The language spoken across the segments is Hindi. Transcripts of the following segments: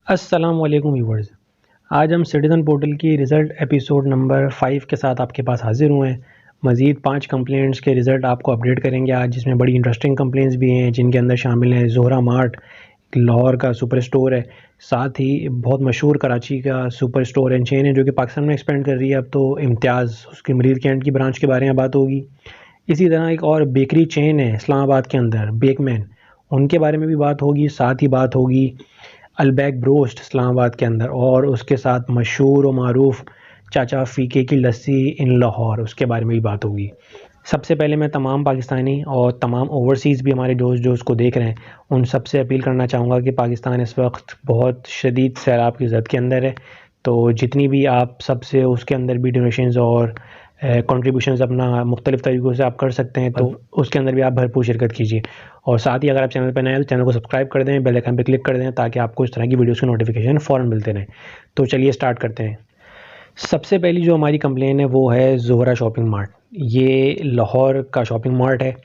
अस्सलाम वालेकुम व्यूवर्स। आज हम सिटीज़न पोर्टल की रिज़ल्ट एपिसोड नंबर 5 के साथ आपके पास हाज़िर हुए हैं। मज़ीद 5 कंप्लेंट्स के रिज़ल्ट आपको अपडेट करेंगे आज, जिसमें बड़ी इंटरेस्टिंग कंप्लेंट्स भी हैं, जिनके अंदर शामिल है ज़ोहरा मार्ट, लाहौर का सुपर स्टोर है, साथ ही बहुत मशहूर कराची का सुपर स्टोर एंड चेन है जो कि पाकिस्तान में एक्सपेंड कर रही है। अब तो इम्तियाज़ उसकी मरीर कैंट की ब्रांच के बारे में बात होगी। इसी तरह एक और बेकरी चेन है इस्लामाबाद के अंदर, बेकमैन, उनके बारे में भी बात होगी। साथ ही बात होगी अलबैक ब्रोस्ट इस्लामाबाद के अंदर, और उसके साथ मशहूर व मारूफ़ चाचा फ़ीके की लस्सी इन लाहौर, उसके बारे में भी बात होगी। सबसे पहले मैं तमाम पाकिस्तानी और तमाम ओवरसीज़ भी हमारे दोस्त जो उसको देख रहे हैं, उन सब से अपील करना चाहूँगा कि पाकिस्तान इस वक्त बहुत शदीद सैलाब की ज़द के अंदर है। तो जितनी भी आप सबसे उसके अंदर भी डोनेशंस और कंट्रीब्यूशंस अपना मुख्तलिफ़ तरीक़ों से आप कर सकते हैं, तो उसके अंदर भी आप भरपूर शिरकत कीजिए। और साथ ही अगर आप चैनल पर नए हैं तो चैनल को सब्सक्राइब कर दें, बेल आइकन पर क्लिक कर दें, ताकि आपको इस तरह की वीडियोज़ की नोटिफिकेशन फ़ौरन मिलते रहें। तो चलिए स्टार्ट करते हैं। सबसे पहली जो हमारी कंप्लेन है वो है ज़ोहरा शॉपिंग मार्ट। ये लाहौर का शॉपिंग मार्ट है।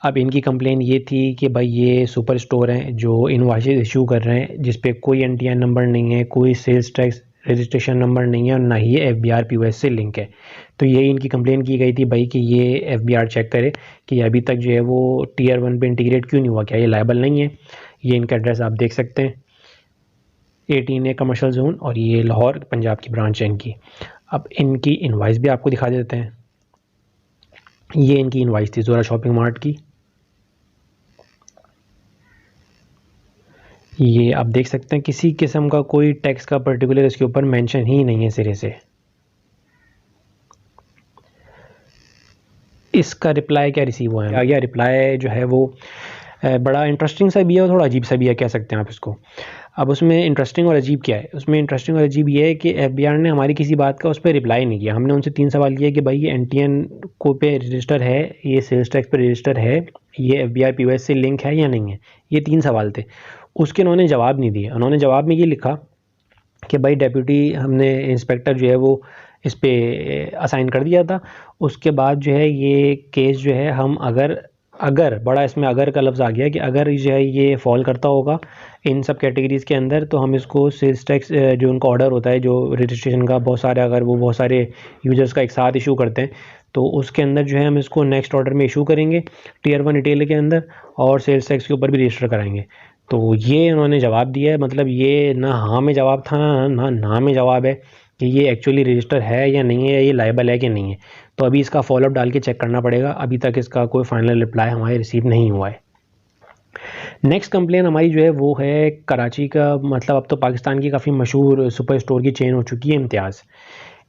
अब इनकी कंप्लेन ये थी कि भाई ये सुपर स्टोर हैं जो इनवॉइसेस इशू कर रहे हैं, जिस पे कोई एनटीआर नंबर नहीं है, कोई सेल्स टैक्स रजिस्ट्रेशन नंबर नहीं है, और ना ही एफबीआर पीओएस से लिंक है। तो ये इनकी कंप्लेन की गई थी भाई कि ये एफबीआर चेक करे कि अभी तक जो है वो टीयर 1 पे इंटीग्रेट क्यों नहीं हुआ, क्या ये लायबल नहीं है। ये इनका एड्रेस आप देख सकते हैं, 18A कमर्शियल जोन, और ये लाहौर पंजाब की ब्रांच है इनकी। अब इनकी इनवाइस भी आपको दिखा देते हैं। ये इनकी इनवाइस थी ज़ोहरा शॉपिंग मार्ट की। ये आप देख सकते हैं किसी किस्म का कोई टैक्स का पर्टिकुलर इसके ऊपर मेंशन ही नहीं है सिरे से। इसका रिप्लाई क्या रिसीव हुआ है, आ गया रिप्लाई जो है वो बड़ा इंटरेस्टिंग सा भी है और थोड़ा अजीब सा भी है, कह सकते हैं आप इसको। अब उसमें इंटरेस्टिंग और अजीब क्या है? उसमें इंटरेस्टिंग और अजीब ये है कि एफबीआर ने हमारी किसी बात का उस पर रिप्लाई नहीं किया। हमने उनसे 3 सवाल किए कि भाई ये एनटीएन को पे रजिस्टर है, ये सेल्स टैक्स पे रजिस्टर है, ये एफबीआर पीओएस से लिंक है या नहीं है। ये 3 सवाल थे। उसके उन्होंने जवाब नहीं दिए। उन्होंने जवाब में ये लिखा कि भाई डेप्यूटी हमने इंस्पेक्टर जो है वो इस पे असाइन कर दिया था। उसके बाद जो है ये केस जो है हम अगर बड़ा इसमें अगर का लफ्ज़ आ गया कि अगर जो है ये फॉल करता होगा इन सब कैटेगरीज़ के अंदर, तो हम इसको सेल्स टैक्स जो उनका ऑर्डर होता है जो रजिस्ट्रेशन का, बहुत सारे अगर वो बहुत सारे यूज़र्स का एक साथ इशू करते हैं, तो उसके अंदर जो है हम इसको नेक्स्ट ऑर्डर में इशू करेंगे टीयर 1 रिटेल के अंदर, और सेल्स टैक्स के ऊपर भी रजिस्टर कराएंगे। तो ये उन्होंने जवाब दिया है। मतलब ये ना हाँ में जवाब था ना में जवाब है कि ये एक्चुअली रजिस्टर है या नहीं है, ये लायबल है कि नहीं है। तो अभी इसका फॉलोअप डाल के चेक करना पड़ेगा। अभी तक इसका कोई फाइनल रिप्लाई हमारे रिसीव नहीं हुआ है। नेक्स्ट कंप्लेन हमारी जो है वो है कराची का, मतलब अब तो पाकिस्तान की काफ़ी मशहूर सुपर स्टोर की चेन हो चुकी है इम्तियाज़।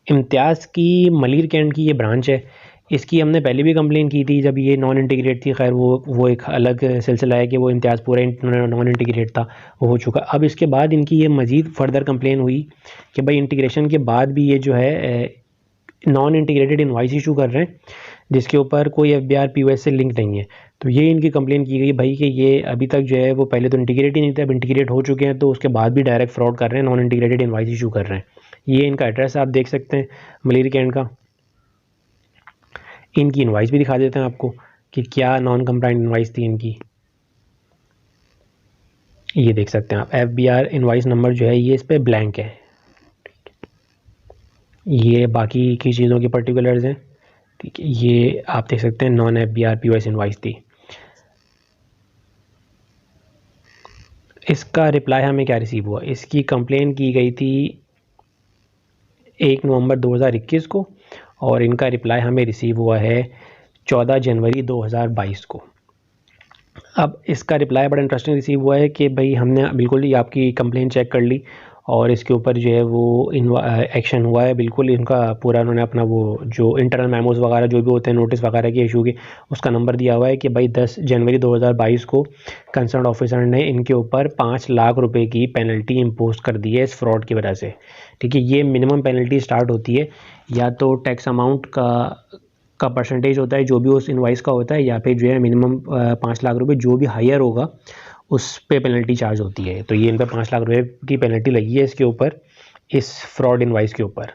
इम्तियाज़ की मलीर कैंट की ये ब्रांच है। इसकी हमने पहले भी कंप्लेन की थी जब ये नॉन इंटीग्रेट थी। खैर वो एक अलग सिलसिला है कि वो इम्तियाज़ पूरा नॉन इंटीग्रेट था, वो हो चुका। अब इसके बाद इनकी ये मज़ीद फर्दर कंप्लेन हुई कि भाई इंटीग्रेशन के बाद भी ये जो है नॉन इंटीग्रेटेड इनवाइस इशू कर रहे हैं, जिसके ऊपर कोई एफबीआर पीओएस से लिंक नहीं है। तो ये इनकी कंप्लेन की गई भाई कि ये अभी तक जो है वो पहले तो इंटीग्रेट ही नहीं थे, अब इंटीग्रेट हो चुके हैं, तो उसके बाद भी डायरेक्ट फ्रॉड कर रहे हैं, नॉन इंटीग्रेटेड इनवाइस इशू कर रहे हैं। ये इनका एड्रेस आप देख सकते हैं मलीर कैंट का। इनकी इनवाइस भी दिखा देते हैं आपको कि क्या नॉन कंप्लाइंट इनवाइस थी इनकी। ये देख सकते हैं आप, एफबीआर इनवाइस नंबर जो है ये इस पर ब्लैंक है। ये बाकी की चीज़ों के पर्टिकुलर्स हैं, ठीक है। ये आप देख सकते हैं नॉन एफबीआर पीओएस इनवाइस थी। इसका रिप्लाई हमें क्या रिसीव हुआ? इसकी कंप्लेन की गई थी 1 नवंबर 2021 को, और इनका रिप्लाई हमें रिसीव हुआ है 14 जनवरी 2022 को। अब इसका रिप्लाई बड़ा इंटरेस्टिंग रिसीव हुआ है कि भाई हमने बिल्कुल ही आपकी कंप्लेन चेक कर ली, और इसके ऊपर जो है वो एक्शन हुआ है बिल्कुल। इनका पूरा उन्होंने अपना वो जो इंटरनल मेमोज वगैरह जो भी होते हैं नोटिस वगैरह के इशू के, उसका नंबर दिया हुआ है कि भाई 10 जनवरी 2022 को कंसर्न ऑफिसर ने इनके ऊपर 5 लाख रुपए की पेनल्टी इम्पोज कर दी है इस फ्रॉड की वजह से, ठीक है। ये मिनिमम पेनल्टी स्टार्ट होती है या तो टैक्स अमाउंट का परसेंटेज होता है जो भी उस इनवाइस का होता है, या फिर जो है मिनिमम 5 लाख रुपए जो भी हायर होगा उस पे पेनल्टी चार्ज होती है। तो ये इन पर 5 लाख रुपए की पेनल्टी लगी है इसके ऊपर, इस फ्रॉड इनवाइस के ऊपर।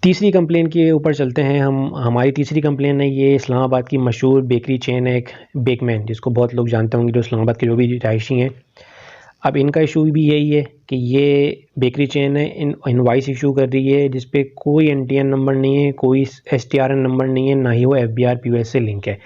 तीसरी कंप्लेन के ऊपर चलते हैं हम। हमारी तीसरी कंप्लेन है ये इस्लामाबाद की मशहूर बेकरी चेन है एक, बेकमैन, जिसको बहुत लोग जानते होंगे जो इस्लामाबाद के जो भी रहायशी हैं। अब इनका इशू भी यही है कि ये बेकरी चेन है, इनवाइस इशू कर रही है जिस पे कोई एनटीएन नंबर नहीं है, कोई एसटीआरएन नंबर नहीं है, ना ही वो एफबीआर पीओएस से लिंक है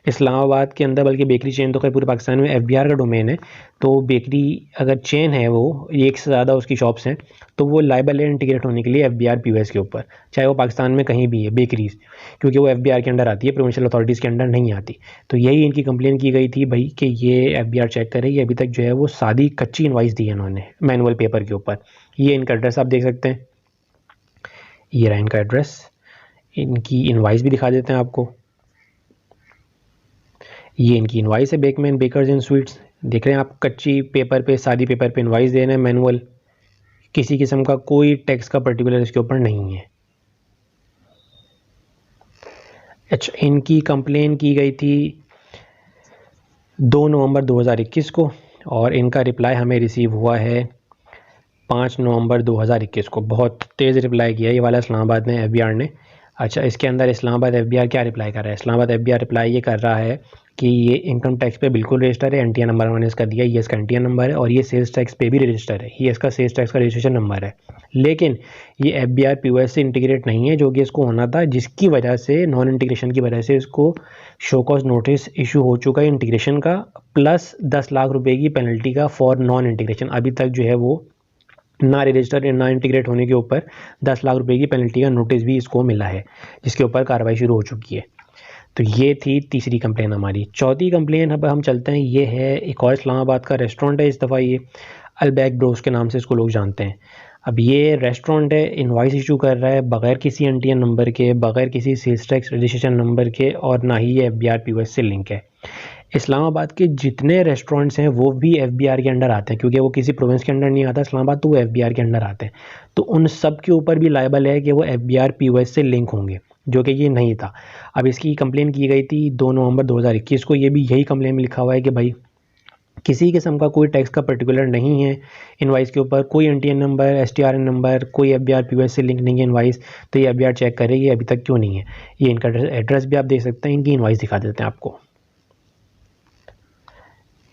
इस्लामाबाद के अंदर। बल्कि बेकरी चेन तो खैर पूरे पाकिस्तान में एफबीआर का डोमेन है, तो बेकरी अगर चेन है वो एक से ज़्यादा उसकी शॉप्स हैं तो वो लाइबल है इंटीग्रेट होने के लिए एफबीआर पीओएस के ऊपर, चाहे वो पाकिस्तान में कहीं भी है बेकरीज, क्योंकि वो एफबीआर के अंडर आती है, प्रोविंशियल अथॉरिटीज़ के अंडर नहीं आती। तो यही इनकी कंप्लेन की गई थी भाई कि ये एफबीआर चेक करेगी, अभी तक जो है वो सादी कच्ची इनवाइस दी है इन्होंने मैनुअल पेपर के ऊपर। ये इनका एड्रेस आप देख सकते हैं, ये रहा इनका एड्रेस, इनकी इनवाइस भी दिखा देते हैं आपको। ये इनकी इनवाइस है, बेकमैन बेकर्स एंड स्वीट्स, देख रहे हैं आप, कच्ची पेपर पे, सादी पेपर पे इनवाइस दे रहे हैं मैनुअल, किसी किस्म का कोई टैक्स का पर्टिकुलर इसके ऊपर नहीं है। अच्छा, इनकी कंप्लेन की गई थी 2 नवंबर 2021 को और इनका रिप्लाई हमें रिसीव हुआ है 5 नवंबर 2021 को। बहुत तेज़ रिप्लाई किया ये वाला इस्लामाबाद ने, एफबीआर ने। अच्छा, इसके अंदर इस्लामाबाद एफबीआर क्या रिप्लाई कर रहा है? इस्लामाबाद एफबीआर रिप्लाई ये कर रहा है कि ये इनकम टैक्स पे बिल्कुल रजिस्टर है, एनटीआर नंबर मैंने इसका दिया, ये इसका एनटीआर नंबर है, और ये सेल्स टैक्स पे भी रजिस्टर है, ये इसका सेल्स टैक्स का रजिस्ट्रेशन नंबर है। लेकिन ये एफबीआर पीओएस से इंटीग्रेट नहीं है, जो कि इसको होना था, जिसकी वजह से नॉन इंटीग्रेशन की वजह से इसको शो कॉज नोटिस इशू हो चुका है इंटीग्रेशन का, प्लस 10 लाख रुपए की पेनल्टी का फॉर नॉन इंटीग्रेशन। अभी तक जो है वो ना रजिस्टर ना इंटीग्रेट होने के ऊपर 10 लाख रुपए की पेनल्टी का नोटिस भी इसको मिला है, जिसके ऊपर कार्रवाई शुरू हो चुकी है। तो ये थी तीसरी कंप्लेन हमारी। चौथी कंप्लेन अब हम चलते हैं, ये है एक और इस्लामाबाद का रेस्टोरेंट है, इस दफ़ा ये अलबैक ब्रोस के नाम से इसको लोग जानते हैं। अब ये रेस्टोरेंट है, इनवाइस इशू कर रहा है बग़ैर किसी एनटीएन नंबर के, बग़ैर किसी सेल्स टैक्स रजिस्ट्रेशन नंबर के, और ना ही ये एफबीआर पीओएस से लिंक है। इस्लामाबाद के जितने रेस्टोरेंट्स हैं वो भी एफबीआर के अंडर आते हैं, क्योंकि वो किसी प्रोविंस के अंडर नहीं आता इस्लामाबाद, तो वो एफबीआर के अंडर आते हैं। तो उन सब के ऊपर भी लायबल है कि वो एफबीआर पीओएस से लिंक होंगे, जो कि ये नहीं था। अब इसकी कंप्लेन की गई थी 2 नवंबर 2021 को। ये भी यही कंप्लेन में लिखा हुआ है कि भाई किसी किस्म का कोई टैक्स का पर्टिकुलर नहीं है इनवाइस के ऊपर, कोई एनटीएन नंबर, एसटीआरएन नंबर, कोई एफबीआर पीओएस से लिंक नहीं है इनवाइस, तो ये एफबीआर चेक करेगी अभी तक क्यों नहीं है। ये इनका एड्रेस भी आप देख सकते हैं, इनकी इनवाइस दिखा देते हैं आपको।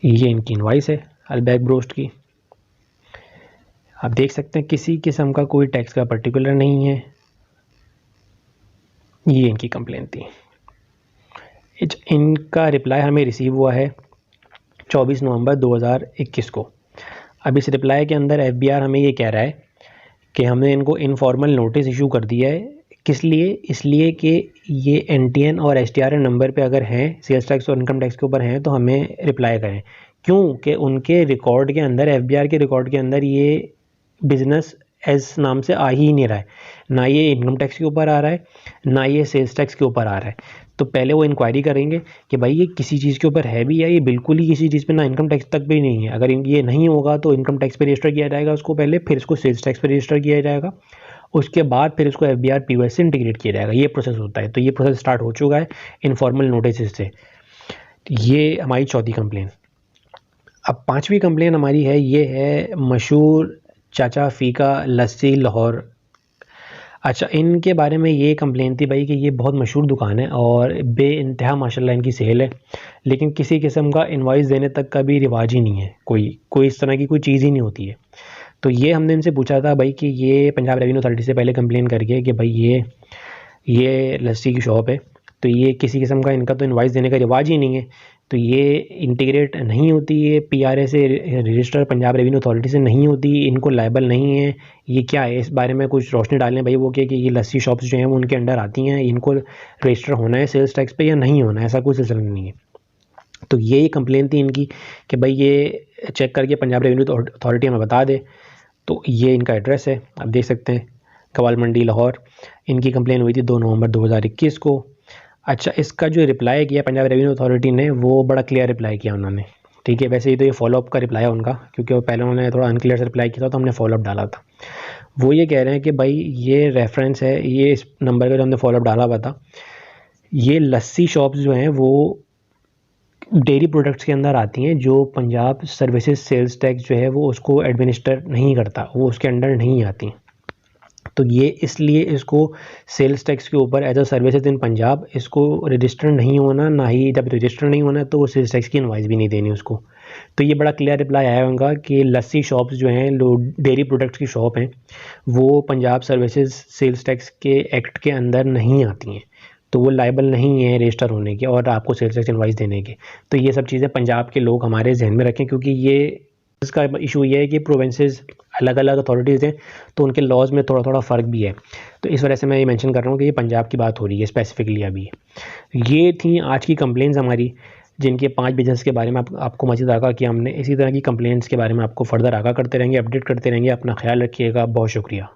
ये इनकी इनवाइस है अलबैक ब्रोस्ट की, आप देख सकते हैं किसी किस्म का कोई टैक्स का पर्टिकुलर नहीं है। ये इनकी कंप्लेन थी। इनका रिप्लाई हमें रिसीव हुआ है 24 नवंबर 2021 को। अब इस रिप्लाई के अंदर एफबीआर हमें ये कह रहा है कि हमने इनको इनफॉर्मल नोटिस इशू कर दिया है। किस लिए? इसलिए कि ये एनटीएन और एसटीआरएन नंबर पे अगर हैं, सेल्स टैक्स और इनकम टैक्स के ऊपर हैं, तो हमें रिप्लाई करें। क्यों? कि उनके रिकॉर्ड के अंदर, एफबीआर के रिकॉर्ड के अंदर ये बिज़नेस एज नाम से आ ही नहीं रहा है, ना ये इनकम टैक्स के ऊपर आ रहा है, ना ये सेल्स टैक्स के ऊपर आ रहा है। तो पहले वो इंक्वायरी करेंगे कि भाई ये किसी चीज़ के ऊपर है भी, या ये बिल्कुल ही किसी चीज़ पे ना इनकम टैक्स तक भी नहीं है। अगर ये नहीं होगा तो इनकम टैक्स पे रजिस्टर किया जाएगा उसको पहले, फिर इसको सेल्स टैक्स पे रजिस्टर किया जाएगा, उसके बाद फिर इसको एफबीआर पीओएस से इंटीग्रेट किया जाएगा। ये प्रोसेस होता है। तो ये प्रोसेस स्टार्ट हो चुका है इनफॉर्मल नोटिस से। ये हमारी चौथी कंप्लेन। अब पांचवी कंप्लेन हमारी है, ये है मशहूर चाचा फ़ीका लस्सी लाहौर। अच्छा, इनके बारे में ये कंप्लेन थी भाई कि ये बहुत मशहूर दुकान है और बेइंतहा माशाल्लाह इनकी सेल है, लेकिन किसी किस्म का इनवाइस देने तक का भी रिवाज ही नहीं है, कोई इस तरह की कोई चीज़ ही नहीं होती है। तो ये हमने इनसे पूछा था भाई कि ये पंजाब रेवेन्यू अथॉरिटी से पहले कंप्लेन करके कि भाई ये लस्सी की शॉप है, तो ये किसी किस्म का इनका तो इनवाइस देने का रिवाज ही नहीं है, तो ये इंटीग्रेट नहीं होती है पीआरए से, रजिस्टर पंजाब रेवेन्यू अथॉरिटी से नहीं होती, इनको लायबल नहीं है। ये क्या है, इस बारे में कुछ रोशनी डालें भाई। वो क्या कि ये लस्सी शॉप्स जो हैं वो उनके अंडर आती हैं, इनको रजिस्टर होना है सेल्स टैक्स पे या नहीं होना है, ऐसा कोई सिलसिला नहीं है। तो यही कंप्लेन थी इनकी कि भाई ये चेक करके पंजाब रेवेन्यू अथॉरिटी हमें बता दे। तो ये इनका एड्रेस है, आप देख सकते हैं, कवाल मंडी लाहौर। इनकी कंप्लेन हुई थी 2 नवंबर 2021 को। अच्छा, इसका जो रिप्लाई किया पंजाब रेवेन्यू अथॉरिटी ने, वो बड़ा क्लियर रिप्लाई किया उन्होंने, ठीक है। वैसे ही तो ये फॉलोअप का रिप्लाई है उनका, क्योंकि वो पहले उन्होंने थोड़ा अनक्लियर से रिप्लाई किया था, तो हमने फॉलोअप डाला था। वो ये कह रहे हैं कि भाई ये रेफरेंस है, ये इस नंबर का जो हमने फॉलोअप डाला हुआ था, ये लस्सी शॉप्स जो हैं वो डेयरी प्रोडक्ट्स के अंदर आती हैं, जो पंजाब सर्विसेज सेल्स टैक्स जो है वो उसको एडमिनिस्टर नहीं करता, वो उसके अंडर नहीं आती। तो ये इसलिए इसको सेल्स टैक्स के ऊपर as a services in Punjab इसको रजिस्टर नहीं होना, ना ही जब रजिस्टर नहीं होना तो वो सेल्स टैक्स की इनवाइस भी नहीं देनी उसको। तो ये बड़ा क्लियर रिप्लाई आया होगा कि लस्सी शॉप्स जो हैं, डेयरी प्रोडक्ट्स की शॉप हैं, वो पंजाब सर्विसेज सेल्स टैक्स के एक्ट के अंदर नहीं आती हैं, तो वो लाइबल नहीं है रजिस्टर होने के और आपको सेल्स टैक्स इनवाइस देने के। तो ये सब चीज़ें पंजाब के लोग हमारे जहन में रखें, क्योंकि ये इसका इशू ये है कि प्रोविंसेस अलग अलग अथॉरिटीज़ हैं, तो उनके लॉज में थोड़ा थोड़ा फ़र्क भी है। तो इस वजह से मैं ये मेंशन कर रहा हूँ कि ये पंजाब की बात हो रही है स्पेसिफिकली अभी। ये थी आज की कंप्लेंट्स हमारी, जिनके 5 बिजनेस के बारे में आपको मज़ीद आगाह किया हमने। इसी तरह की कंप्लेंट्स के बारे में आपको फर्दर आगाह करते रहेंगे, अपडेट करते रहेंगे। अपना ख्याल रखिएगा। बहुत शुक्रिया।